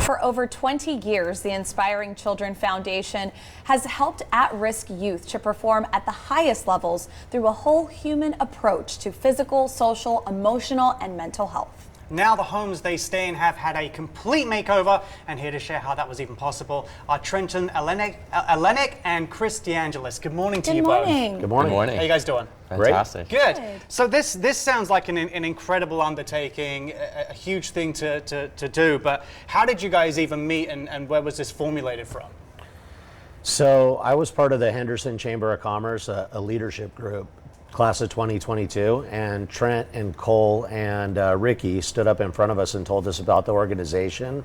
For over 20 years, the Inspiring Children Foundation has helped at-risk youth to perform at the highest levels through a whole human approach to physical, social, emotional, and mental health. Now the homes they stay in have had a complete makeover, and here to share how that was even possible are Trenton Elliott and Chris DeAngelis. Good morning to you both. Good morning. Good morning. How you guys doing? Fantastic. Good. So this sounds like an incredible undertaking, a huge thing to do, but how did you guys even meet, and where was this formulated from? So I was part of the Henderson Chamber of Commerce, a leadership group, class of 2022, and Trent and Cole and Ricky stood up in front of us and told us about the organization,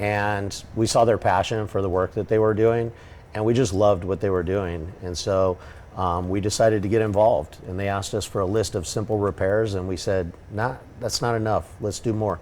and we saw their passion for the work that they were doing, and we just loved what they were doing. And so we decided to get involved, and they asked us for a list of simple repairs, and we said, nah, that's not enough, let's do more.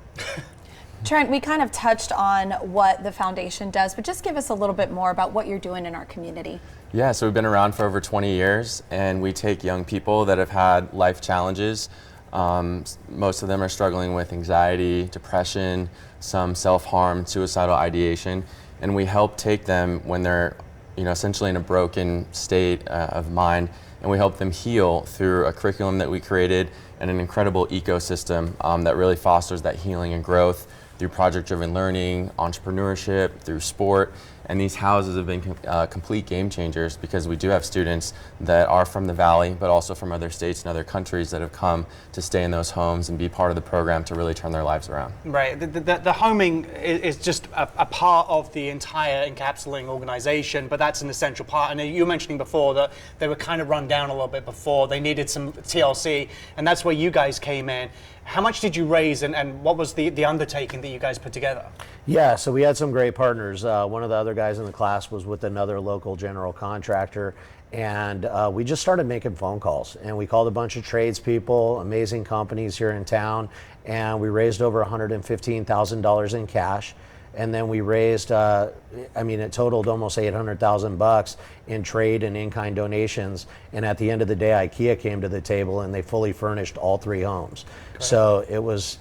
Trent, we kind of touched on what the foundation does, but just give us a little bit more about what you're doing in our community. Yeah, so we've been around for over 20 years, and we take young people that have had life challenges. Most of them are struggling with anxiety, depression, some self-harm, suicidal ideation, and we help take them when they're essentially in a broken state of mind, and we help them heal through a curriculum that we created and an incredible ecosystem that really fosters that healing and growth through project-driven learning, entrepreneurship, through sport. And these houses have been complete game changers because we do have students that are from the Valley, but also from other states and other countries that have come to stay in those homes and be part of the program to really turn their lives around. Right, the homing is just a part of the entire encapsulating organization, but that's an essential part. And you were mentioning before that they were kind of run down a little bit before, they needed some TLC, and that's where you guys came in. How much did you raise, and what was the undertaking that you guys put together? Yeah, so we had some great partners. One of the other guys in the class was with another local general contractor, and we just started making phone calls, and we called a bunch of tradespeople, amazing companies here in town, and we raised over $115,000 in cash. And then we raised, it totaled almost $800,000 in trade and in-kind donations. And at the end of the day, IKEA came to the table and they fully furnished all 3 homes. Correct. So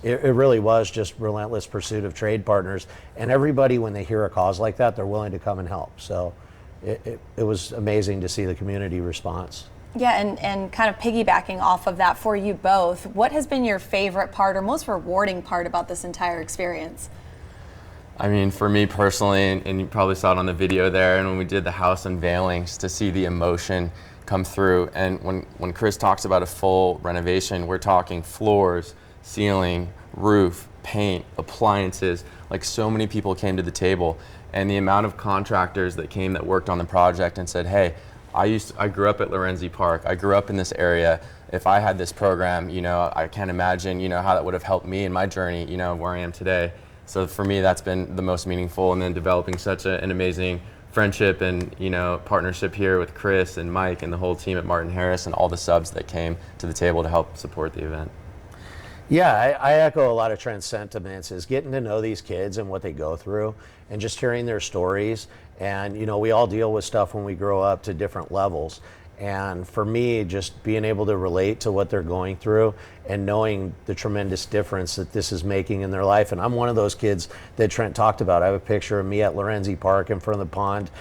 it really was just relentless pursuit of trade partners. And everybody, when they hear a cause like that, they're willing to come and help. So it was amazing to see the community response. Yeah, and kind of piggybacking off of that for you both, what has been your favorite part or most rewarding part about this entire experience? I mean, for me personally, and you probably saw it on the video there, and when we did the house unveilings, to see the emotion come through. And when Chris talks about a full renovation, we're talking floors, ceiling, roof, paint, appliances. Like, so many people came to the table, and the amount of contractors that came that worked on the project and said, hey, I grew up at Lorenzi Park. I grew up in this area. If I had this program, I can't imagine, how that would have helped me in my journey, where I am today. So for me, that's been the most meaningful, and then developing such an amazing friendship and partnership here with Chris and Mike and the whole team at Martin Harris and all the subs that came to the table to help support the event. Yeah, I echo a lot of Trent's sentiments, is getting to know these kids and what they go through and just hearing their stories. And we all deal with stuff when we grow up to different levels. And for me, just being able to relate to what they're going through and knowing the tremendous difference that this is making in their life. And I'm one of those kids that Trent talked about. I have a picture of me at Lorenzi Park in front of the pond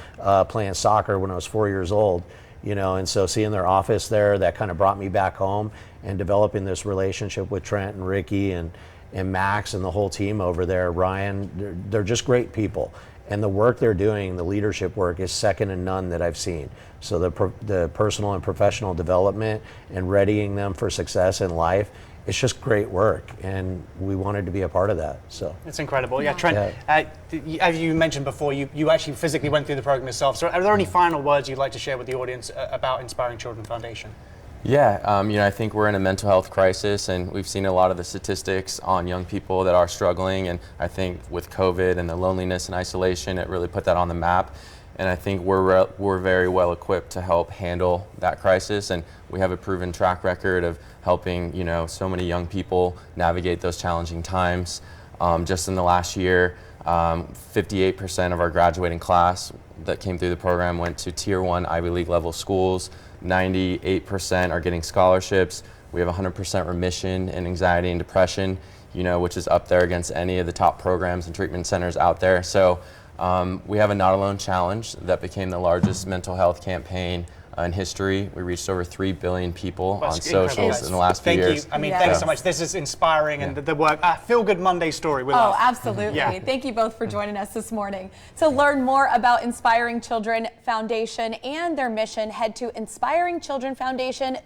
playing soccer when I was 4 years old. And so seeing their office there, that kind of brought me back home, and developing this relationship with Trent and Ricky and Max and the whole team over there, Ryan, they're just great people. And the work they're doing, the leadership work, is second to none that I've seen. So the personal and professional development and readying them for success in life, it's just great work, and we wanted to be a part of that. So it's incredible. Yeah, Trent, as you mentioned before, you actually physically went through the program yourself. So are there any final words you'd like to share with the audience about Inspiring Children Foundation? Yeah, I think we're in a mental health crisis, and we've seen a lot of the statistics on young people that are struggling, and I think with COVID and the loneliness and isolation, it really put that on the map. And I think we're very well equipped to help handle that crisis, and we have a proven track record of helping so many young people navigate those challenging times. Just in the last year, 58% of our graduating class that came through the program went to Tier 1 Ivy League level schools. 98% are getting scholarships. We have 100% remission in anxiety and depression. which is up there against any of the top programs and treatment centers out there. So we have a Not Alone Challenge that became the largest mental health campaign in history. We reached over 3 billion people on socials in the last few years. Thank you. I mean, thanks so much. This is inspiring, and the work. Feel Good Monday story. We love. Absolutely. Yeah. Thank you both for joining us this morning. To learn more about Inspiring Children Foundation and their mission, head to inspiringchildrenfoundation.org.